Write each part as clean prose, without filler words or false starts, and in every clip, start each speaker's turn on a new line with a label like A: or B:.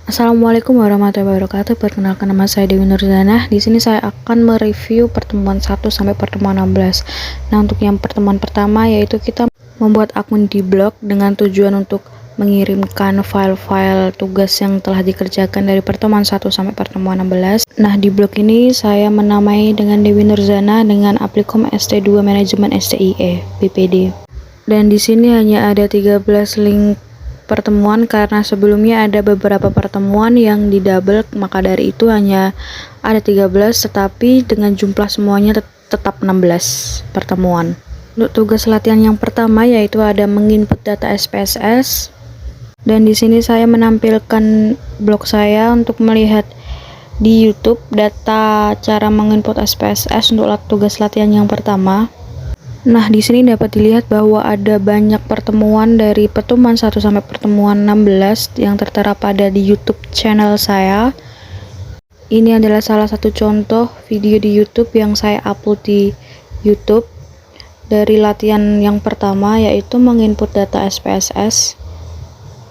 A: Assalamualaikum warahmatullahi wabarakatuh. Perkenalkan, nama saya Dewi Nurzana. Di sini saya akan mereview pertemuan 1 sampai pertemuan 16. Nah, untuk yang pertemuan pertama yaitu kita membuat akun di blog dengan tujuan untuk mengirimkan file-file tugas yang telah dikerjakan dari pertemuan 1 sampai pertemuan 16. Nah, di blog ini saya menamai dengan Dewi Nurzana dengan Applikom ST2 Manajemen STIE BPD. Dan di sini hanya ada 13 link pertemuan karena sebelumnya ada beberapa pertemuan yang didouble, maka dari itu hanya ada 13, tetapi dengan jumlah semuanya tetap 16 pertemuan. Untuk tugas latihan yang pertama yaitu ada menginput data SPSS, dan di sini saya menampilkan blog saya untuk melihat di YouTube data cara menginput SPSS untuk tugas latihan yang pertama. Nah, di sini dapat dilihat bahwa ada banyak pertemuan dari pertemuan 1 sampai pertemuan 16 yang tertera pada di YouTube channel saya. Ini adalah salah satu contoh video di YouTube yang saya upload di YouTube dari latihan yang pertama, yaitu menginput data SPSS.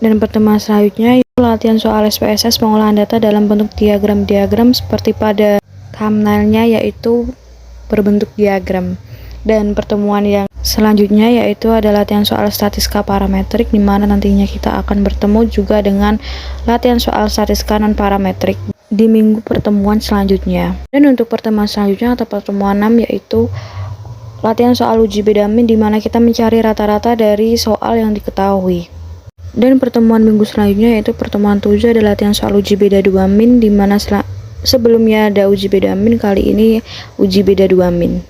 A: Dan pertemuan selanjutnya itu latihan soal SPSS pengolahan data dalam bentuk diagram-diagram seperti pada thumbnailnya, yaitu berbentuk diagram. Dan pertemuan yang selanjutnya yaitu ada latihan soal statistika parametrik, di mana nantinya kita akan bertemu juga dengan latihan soal statistika non parametrik di minggu pertemuan selanjutnya. Dan untuk pertemuan selanjutnya atau pertemuan 6 yaitu latihan soal uji beda min, di mana kita mencari rata-rata dari soal yang diketahui. Dan pertemuan minggu selanjutnya yaitu pertemuan 7 ada latihan soal uji beda 2 min, di mana sebelumnya ada uji beda min, kali ini uji beda 2 min.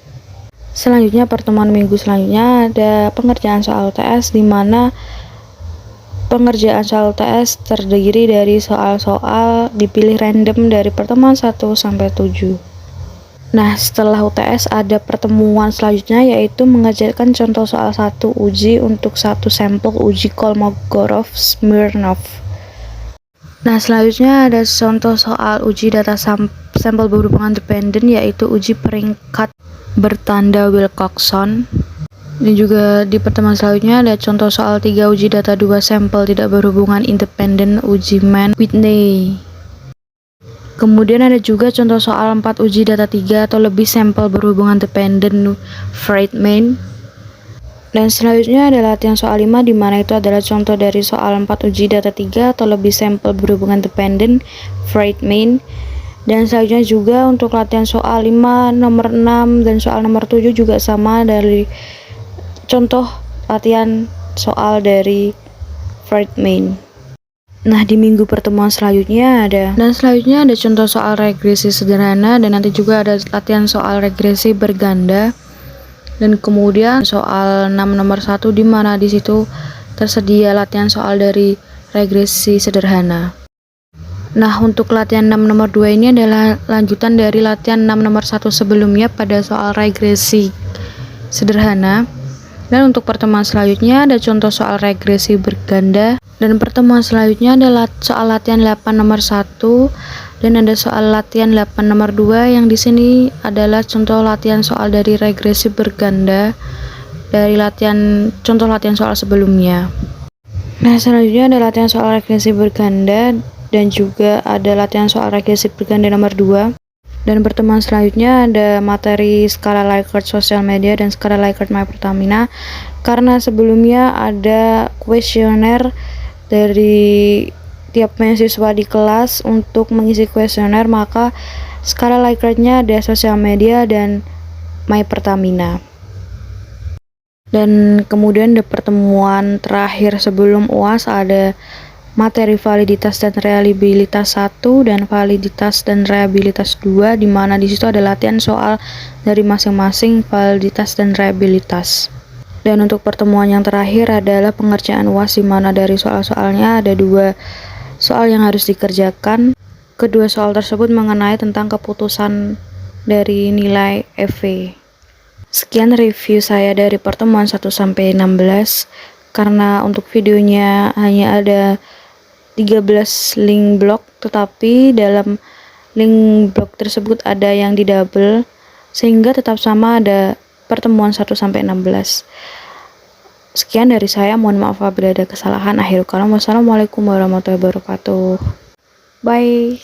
A: Selanjutnya pertemuan minggu selanjutnya ada pengerjaan soal TS, di mana pengerjaan soal TS terdiri dari soal-soal dipilih random dari pertemuan 1 sampai 7. Nah, setelah UTS ada pertemuan selanjutnya yaitu mengerjakan contoh soal 1 uji untuk satu sampel uji Kolmogorov-Smirnov. Nah, selanjutnya ada contoh soal uji data sampel berhubungan dependen, yaitu uji peringkat bertanda Wilcoxon. Dan juga di pertemuan selanjutnya ada contoh soal 3 uji data 2 sampel tidak berhubungan independen uji Mann-Whitney. Kemudian ada juga contoh soal 4 uji data 3 atau lebih sampel berhubungan dependen Friedman. Dan selanjutnya ada latihan soal 5, di mana itu adalah contoh dari soal 4 uji data 3 atau lebih sampel berhubungan dependen Friedman. Dan selanjutnya juga untuk latihan soal 5, nomor 6, dan soal nomor 7 juga sama dari contoh latihan soal dari Friedman. Nah, di minggu pertemuan selanjutnya selanjutnya ada contoh soal regresi sederhana, dan nanti juga ada latihan soal regresi berganda. Dan kemudian soal 6 nomor 1, di mana di situ tersedia latihan soal dari regresi sederhana. Nah, untuk latihan 6 nomor 2 ini adalah lanjutan dari latihan 6 nomor 1 sebelumnya pada soal regresi sederhana. Dan untuk pertemuan selanjutnya ada contoh soal regresi berganda. Dan pertemuan selanjutnya adalah soal latihan 8 nomor 1 dan ada soal latihan 8 nomor 2 yang di sini adalah contoh latihan soal dari regresi berganda dari contoh latihan soal sebelumnya. Nah, selanjutnya ada latihan soal regresi berganda dan juga ada latihan soal regresi berganda nomor 2. Dan pertemuan selanjutnya ada materi skala Likert sosial media dan skala Likert My Pertamina. Karena sebelumnya ada kuesioner dari tiap mahasiswa di kelas untuk mengisi kuesioner, maka skala Likertnya ada sosial media dan My Pertamina. Dan kemudian di pertemuan terakhir sebelum UAS ada materi validitas dan reliabilitas 1 dan validitas dan reliabilitas 2, di mana di situ ada latihan soal dari masing-masing validitas dan reliabilitas. Dan untuk pertemuan yang terakhir adalah pengerjaan UAS, di mana dari soal-soalnya ada 2 soal yang harus dikerjakan. Kedua soal tersebut mengenai tentang keputusan dari nilai EV. Sekian review saya dari pertemuan 1 sampai 16. Karena untuk videonya hanya ada 13 link blog, tetapi dalam link blog tersebut ada yang didouble sehingga tetap sama ada pertemuan 1 sampai 16. Sekian dari saya, mohon maaf apabila ada kesalahan. Akhirul kalam, wassalamualaikum warahmatullahi wabarakatuh. Bye.